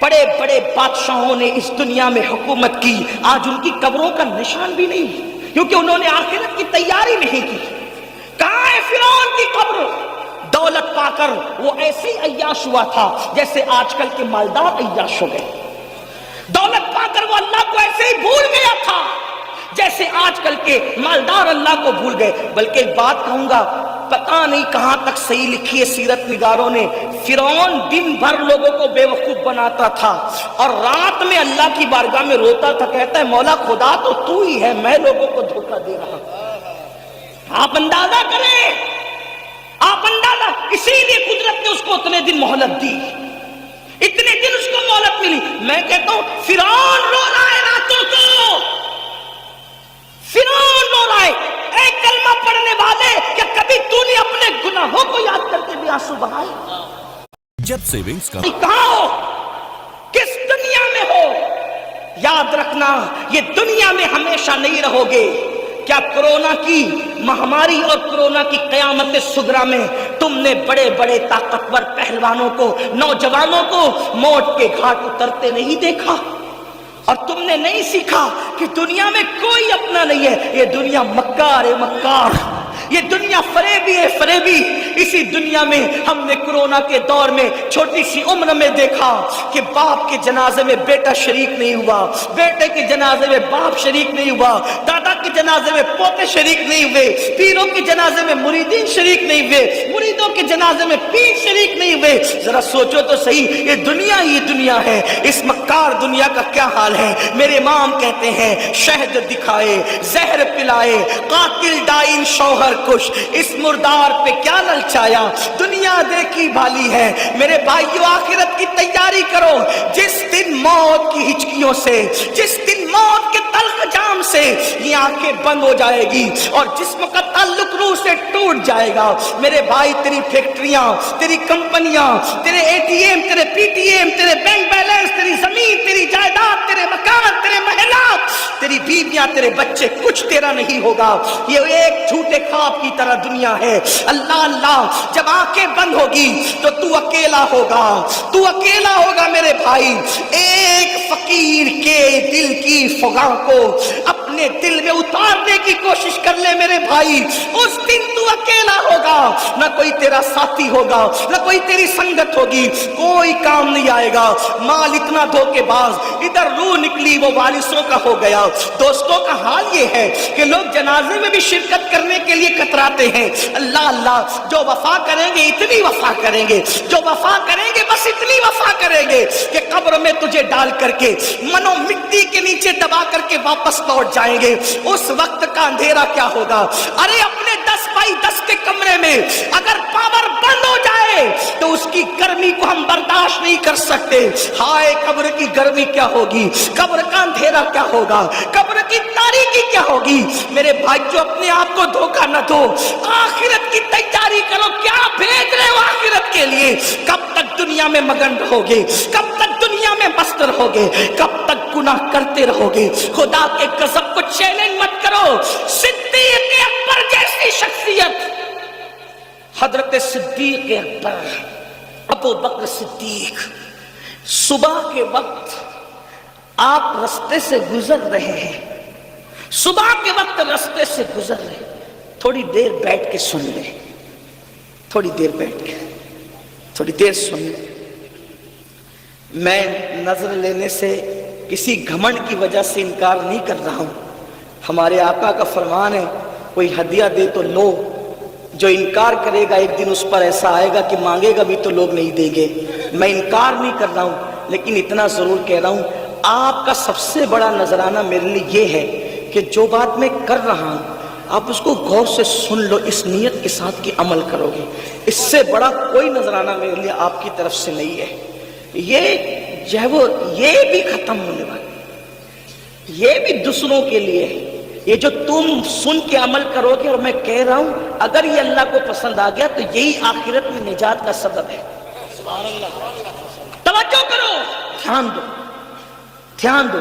بڑے بڑے بادشاہوں نے اس دنیا میں حکومت کی، آج ان کی قبروں کا نشان بھی نہیں، کیونکہ انہوں نے آخرت کی تیاری نہیں کی۔ کہاں ہے فرعون کی قبر؟ دولت پا کر وہ ایسے ہی عیاش ہوا تھا جیسے آج کل کے مالدار عیاش ہو گئے۔ دولت پا کر وہ اللہ کو ایسے ہی بھول گیا تھا جیسے آج کل کے مالدار اللہ کو بھول گئے۔ بلکہ ایک بات کہوں گا، پتہ نہیں کہاں تک صحیح لکھی ہے سیرت نگاروں نے، فرعون دن بھر لوگوں کو بے وقوف بناتا تھا اور رات میں اللہ کی بارگاہ میں روتا تھا، کہتا ہے مولا خدا تو ہی ہے، میں لوگوں کو دھوکہ دے رہا ہوں۔ آپ اندازہ کریں، آپ اندازہ، اسی لیے قدرت نے اس کو اتنے دن مہلت دی، اتنے دن اس کو مہلت ملی۔ میں کہتا ہوں فرعون رو رہا ہے راتوں کو، فرعون رو رہا ہے۔ اے کلمہ پڑھنے والے، کیا کبھی تو نے اپنے گناہوں کو یاد کر کے بھی آنسو بہائے؟ جب سیونگز کا کہاں ہو، کس دنیا میں ہو، یاد رکھنا یہ دنیا میں ہمیشہ نہیں رہو گے۔ کیا کرونا کی مہاماری اور کرونا کی قیامت صغریٰ میں تم نے بڑے بڑے طاقتور پہلوانوں کو، نوجوانوں کو موت کے گھاٹ اترتے نہیں دیکھا؟ اور تم نے نہیں سیکھا کہ دنیا میں کوئی اپنا نہیں ہے، یہ دنیا مکار ہے، مکار، یہ دنیا فریبی ہے، فریبی۔ اسی دنیا میں ہم نے کرونا کے دور میں چھوٹی سی عمر میں دیکھا کہ باپ کے جنازے میں بیٹا شریک نہیں ہوا، بیٹے کے جنازے میں باپ شریک نہیں ہوا، دادا کے جنازے میں پوتے شریک نہیں ہوئے، پیروں کے جنازے میں مریدین شریک نہیں ہوئے، مریدوں کے جنازے میں پیر شریک نہیں ہوئے۔ ذرا سوچو تو صحیح، یہ دنیا ہی دنیا ہے، اس مکار دنیا کا کیا حال ہے؟ میرے امام کہتے ہیں شہد دکھائے، زہر پلائے، قاتل ڈائن شوہر کش، اس مردار پہ کیا للچایا، دنیا دیکھی بھالی ہے۔ میرے بھائیو آخرت کی تیاری کرو، جس دن موت کی ہچکیوں سے، جس دن موت کے تلخ جام سے یہ آنکھیں بند ہو جائے گی اور جسم کا تعلق روح سے ٹوٹ جائے گا، میرے بھائی تیری فیکٹریاں، تیری کمپنیاں، تیرے اے ٹی ایم، تیرے پی ٹی ایم، تیرے بینک بیلنس، تیری زمین، تیری جائیداد، تیرے مکان، تیرے محلات، تیری بیویاں، تیرے بچے، کچھ تیرا نہیں ہوگا۔ یہ ایک جھوٹے خواب کی طرح دنیا ہے۔ اللہ اللہ، جب آنکھیں بند ہوگی تو اکیلا ہوگا، تو اکیلا ہوگا میرے بھائی۔ ایک فقیر کے دل کی فغاں کو اپنے دل میں اتارنے کی کوشش کر لے میرے بھائی، اس دن تو اکیلا ہوگا، نہ کوئی تیرا ساتھی ہوگا، نہ کوئی تیری سنگت ہوگی، کوئی کام نہیں آئے گا۔ مال اتنا دھوکے باز، ادھر روح نکلی وہ وارثوں کا ہو گیا۔ دوستوں کا حال یہ ہے کہ لوگ جنازے میں بھی شرکت کرنے کے لیے کتراتے ہیں۔ اللہ اللہ، جو وفا کریں گے اتنی وفا کریں گے، جو وفا کریں گے بس اتنی وفا کریں گے کہ قبر میں تجھے ڈال کر کے منو مٹی کے نیچے دبا کر کے واپس لوٹ جائیں گے۔ اس وقت کا اندھیرا کیا ہوگا؟ ارے اپنے 10x10 کے کمرے میں اگر پاور بند ہو جائے تو اس کی گرمی کو ہم برداشت نہیں کر سکتے۔ ہائے قبر کی گرمی کیا ہوگی، قبر کا اندھیرا کیا ہوگا، قبر کی تاریکی کیا ہوگی۔ میرے بھائی جو اپنے آپ کو دھوکہ نہ دو، آخرت کی تیاری کرو۔ کیا بھیج رہے ہو آخرت کے لیے؟ کب تک دنیا میں مگن رہو گے؟ کب تک دنیا میں مست رہو گے؟ کب تک گناہ کرتے رہو گے؟ خدا کے غضب کو چیلنج مت کرو۔ صدیق اکبر جیسی شخصیت، حضرت صدیق اکبر، ابو بکر صدیق، صبح کے وقت آپ رستے سے گزر رہے ہیں، صبح کے وقت رستے سے گزر رہے ہیں، تھوڑی دیر بیٹھ کے سن لیں، تھوڑی دیر بیٹھ کے، تھوڑی دیر سن لیں۔ میں نظر لینے سے کسی گھمنڈ کی وجہ سے انکار نہیں کر رہا ہوں۔ ہمارے آقا کا فرمان ہے کوئی ہدیہ دے تو لو، جو انکار کرے گا ایک دن اس پر ایسا آئے گا کہ مانگے گا بھی تو لوگ نہیں دیں گے۔ میں انکار نہیں کر رہا ہوں، لیکن اتنا ضرور کہہ رہا ہوں، آپ کا سب سے بڑا نذرانہ میرے لیے یہ ہے کہ جو بات میں کر رہا ہوں آپ اس کو غور سے سن لو، اس نیت کے ساتھ کہ عمل کرو گے۔ اس سے بڑا کوئی نذرانہ میرے لیے آپ کی طرف سے نہیں ہے۔ یہ جو ہے وہ یہ بھی ختم ہونے والا، یہ بھی دوسروں کے لیے ہے۔ یہ جو تم سن کے عمل کرو گے، اور میں کہہ رہا ہوں اگر یہ اللہ کو پسند آ گیا تو یہی آخرت میں نجات کا سبب ہے۔ سبحان اللہ، توجہ کرو، دھیان دو، دھیان دو۔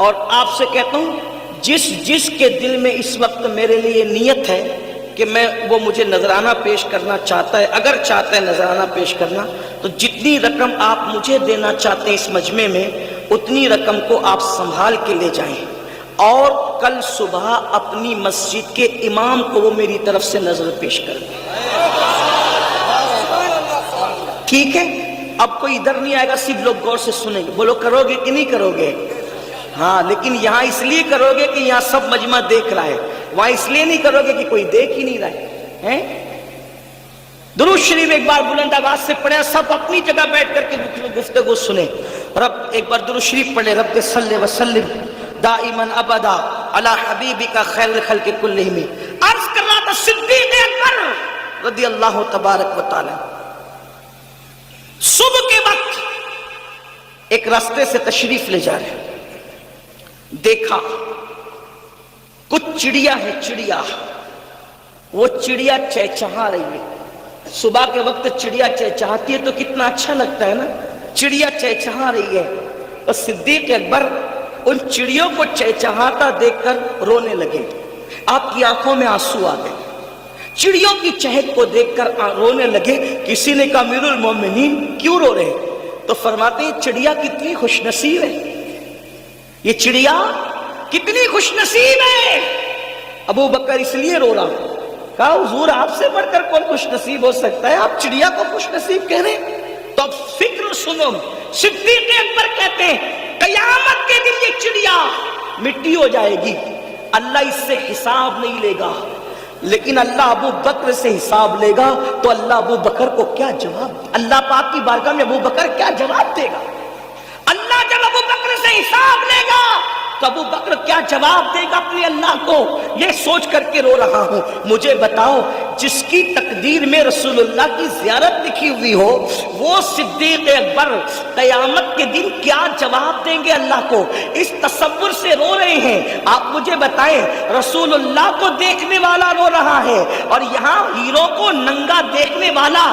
اور آپ سے کہتا ہوں جس کے دل میں اس وقت میرے لیے نیت ہے کہ وہ مجھے نذرانہ پیش کرنا چاہتا ہے، اگر چاہتا ہے نذرانہ پیش کرنا تو جتنی رقم آپ مجھے دینا چاہتے ہیں اس مجمع میں اتنی رقم کو آپ سنبھال کے لے جائیں، اور کل صبح اپنی مسجد کے امام کو وہ میری طرف سے نظر پیش کر دیں۔ ٹھیک ہے؟ اب کوئی ادھر نہیں آئے گا، صرف لوگ غور سے سنیں گے، بولو کرو گے کہ نہیں کرو گے؟ ہاں، لیکن یہاں اس لیے کرو گے کہ یہاں سب مجمع دیکھ رہا ہے، وہاں اس لیے نہیں کرو گے کہ کوئی دیکھ ہی نہیں رہا ہے۔ درود شریف ایک بار بلند آواز سے پڑھیں، سب اپنی جگہ بیٹھ کر کے گفتگو سنیں۔ رب ایک بار درود شریف پڑھیں، رب صلی وسلم دائما ابدا علی حبیبک خیر الخلق کلہم۔ عرض کر رہا تھا صدیق اکبر رضی اللہ تبارک و تعالی صبح کے وقت ایک راستے سے تشریف لے جا رہے، دیکھا کچھ چڑیا ہے، چڑیا، وہ چڑیا چہچہا رہی ہے۔ صبح کے وقت چڑیا چہچہاتی ہے تو کتنا اچھا لگتا ہے نا، چڑیا چہچہا رہی ہے۔ اور صدیق اکبر ان چڑیوں کو چہچہاتا دیکھ کر رونے لگے، آپ کی آنکھوں میں آنسو آ گئے، چڑیوں کی چہک کو دیکھ کر رونے لگے۔ کسی نے کہا امیر المومنین کیوں رو رہے؟ تو فرماتے ہیں چڑیا کتنی خوش نصیب ہے، یہ چڑیا کتنی خوش نصیب ہے۔ ابو بکر اس لیے رو رہا، کہا حضور آپ سے بڑھ کر کون خوش نصیب ہو سکتا ہے، آپ چڑیا کو خوش نصیب کہہ رہے ہیں؟ تو اب فکر سنو، صدیق اکبر کہتے ہیں قیامت کے دن یہ چڑیا مٹی ہو جائے گی، اللہ اس سے حساب نہیں لے گا، لیکن اللہ ابو بکر سے حساب لے گا۔ تو اللہ ابو بکر کو کیا جواب، اللہ پاک کی بارگاہ میں ابو بکر کیا جواب دے گا؟ اللہ جب ابو بکر سے حساب لے گا تو ابو بکر کیا جواب دے گا اپنے اللہ کو؟ یہ سوچ کر کے رو رہا ہوں۔ مجھے بتاؤ، جس کی تقدیر میں رسول اللہ کی زیارت لکھی ہوئی ہو وہ صدیق اکبر قیامت کے دن کیا جواب دیں گے اللہ کو؟ اس تصور سے رو رہے ہیں۔ آپ مجھے بتائیں، رسول اللہ کو دیکھنے والا رو رہا ہے اور یہاں ہیرو کو ننگا دیکھنے والا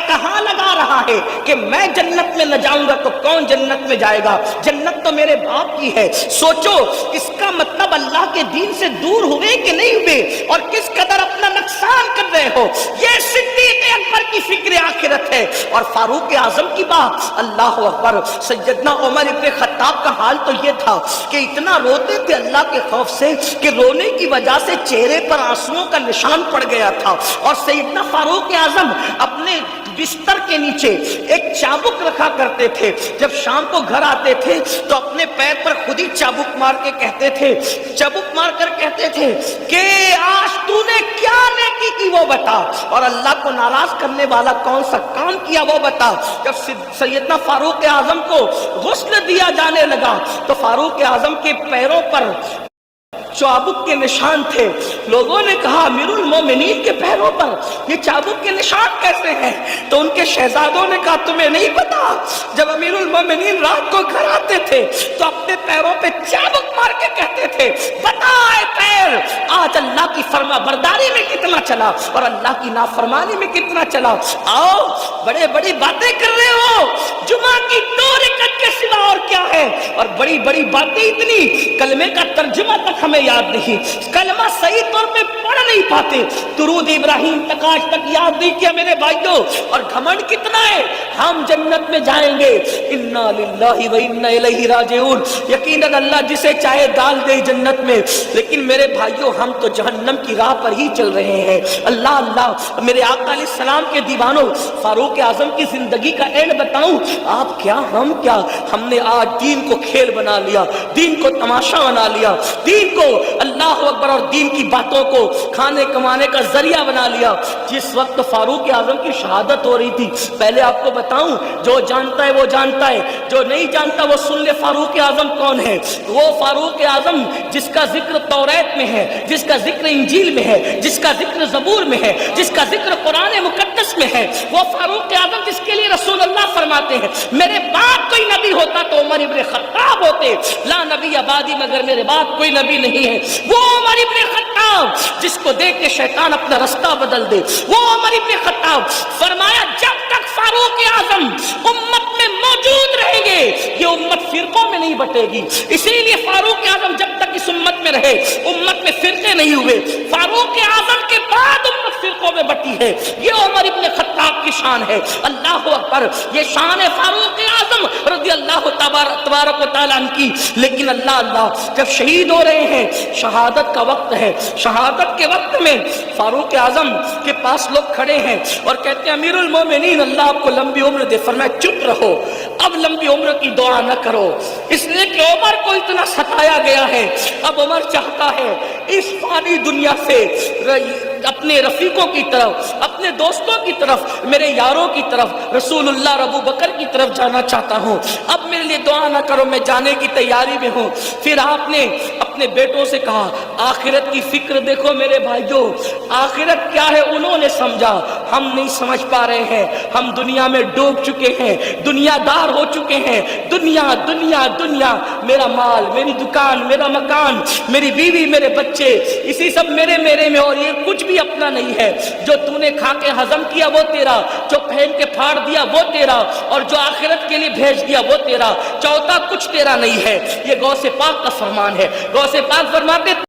کہاں لگا رہا ہے کہ میں جنت میں نہ جاؤں گا تو کون جنت میں جائے گا، جنت تو میرے باپ کی ہے۔ سوچو، اس کا مطلب اللہ کے دین سے دور ہوئے کہ نہیں ہوئے، اور کس قدر اپنا نقصان کر رہے ہو۔ یہ صدیق اکبر کی فکر آخرت ہے۔ اور فاروق اعظم کی بات، اللہ اکبر، سیدنا عمر ابن خطاب کا حال تو یہ تھا کہ اتنا روتے تھے اللہ کے خوف سے کہ رونے کی وجہ سے چہرے پر آنسوؤں کا نشان پڑ گیا تھا۔ اور سیدنا فاروق اعظم اپنے بستر کے نیچے ایک چابک رکھا کرتے تھے، جب شام کو گھر آتے تھے تو اپنے پیر پر خود ہی چابک مار کے کہتے تھے، چابک مار کر کہتے تھے کہ آج تو نے کیا نیکی کی وہ بتا، اور اللہ کو ناراض کرنے والا کون سا کام کیا وہ بتا۔ جب سیدنا فاروق اعظم کو غسل دیا جانے لگا تو فاروق اعظم کے پیروں پر چابک کے نشان تھے۔ لوگوں نے کہا امیر المومنین کے پیروں پر یہ چابک کے نشان کیسے ہیں؟ تو ان کے شہزادوں نے کہا تمہیں نہیں پتا، جب امیر المومنین رات کو گھر آتے تھے تو اپنے پیروں پہ چابک مار کے کہتے تھے بتا اے پیر آج اللہ کی فرما برداری میں کتنا چلا اور اللہ کی نافرمانی میں کتنا چلا۔ آؤ، بڑے بڑی باتیں کر رہے ہو، جمعہ کی 2 رکعت کے سوا اور کیا ہے، اور بڑی بڑی باتیں اتنی، کلمے کا ترجمہ تک ہمیں یاد نہیں، کلمہ صحیح طور پہ پڑھ نہیں پاتے، درود ابراہیم تک آج تک یاد نہیں کیا میرے بھائیوں، اور گھمنڈ کتنا ہے ہم جنت میں جائیں گے، انا للہ و انا الیہ راجعون، یقیناً اللہ جسے چاہے ڈال دے جنت میں، لیکن میرے بھائیوں ہم تو جہنم کی راہ پر ہی چل رہے ہیں۔ اللہ اللہ، میرے آقا علیہ السلام کے دیوانوں، فاروق اعظم کی زندگی کا اینڈ بتاؤں، آپ کیا ہم کیا، ہم نے آج دین کو کھیل بنا لیا، دین کو تماشا بنا لیا، دین کو اللہ اکبر اور دین کی باتوں کو کھانے کمانے کا ذریعہ بنا لیا۔ جس وقت فاروق اعظم کی شہادت ہو رہی تھی، پہلے آپ کو بتاؤں، جو جانتا ہے وہ جانتا ہے، جو نہیں جانتا وہ سن لے فاروق اعظم کون ہے۔ وہ فاروق اعظم جس کا ذکر توریت میں ہے، جس کا ذکر انجیل میں ہے، جس کا ذکر زبور میں ہے، جس کا ذکر قرآن مقدس میں ہے، وہ فاروق اعظم جس کے لیے رسول اللہ فرماتے ہیں میرے بعد کوئی نبی ہوتا تو عمر ابن خطاب ہوتے، لا نبی بعدی مگر میرے بعد کوئی نبی نہیں ہے۔ وہ عمر ابن خطاب جس کو دیکھ کے شیطان اپنا رستہ بدل دے، وہ عمر ابن خطاب، فرمایا جب تک فاروق اعظم امت میں موجود رہیں گے یہ امت فرقوں میں نہیں بٹے گی. اسی لیے فاروق اعظم جب تک اس امت میں رہے امت میں فرقے نہیں ہوئے. فاروق اعظم کے بعد امت فرقوں میں بٹی ہے. یہ عمر ابن خطاب کی شان ہے. اللہ اکبر, یہ شان ہے فاروق اعظم رضی اللہ تبارک و تعالیٰ عنہ کی. لیکن اللہ جب شہید ہو رہے ہیں, شہادت کا وقت ہے, شہادت کے وقت میں فاروق اعظم کے پاس لوگ کھڑے ہیں اور کہتے ہیں امیر المومنین اللہ آپ کو لمبی عمر دے. فرمایا چپ رہو, اب لمبی عمر کی دعا نہ کرو, اس لیے کہ عمر کو اتنا ستایا گیا ہے. اب عمر چاہتا ہے اس فانی دنیا سے اپنے رفیقوں کی طرف, اپنے دوستوں کی طرف, میرے یاروں کی طرف, رسول اللہ ابو بکر کی طرف جانا چاہتا ہوں. اب میرے لیے دعا نہ کرو, میں جانے کی تیاری میں ہوں. پھر آپ نے اپنے بیٹوں سے کہا آخرت کی فکر دیکھو میرے بھائیوں, آخرت کیا ہے انہوں نے سمجھا, ہم نہیں سمجھ پا رہے ہیں. ہم دنیا میں ڈوب چکے ہیں, دنیا دار ہو چکے ہیں. دنیا دنیا دنیا, میرا مال, میری دکان, میرا مکان, میری بیوی, میرے بچے, اسی سب میرے میں, اور یہ کچھ بھی اپنا نہیں ہے. جو تو نے کھا کے ہضم کیا وہ تیرا, جو پہن کے پھاڑ دیا وہ تیرا, اور جو آخرت کے لیے بھیج دیا وہ تیرا. چوتھا کچھ تیرا نہیں ہے. یہ غوث پاک کا فرمان ہے. غوث پاک فرماتے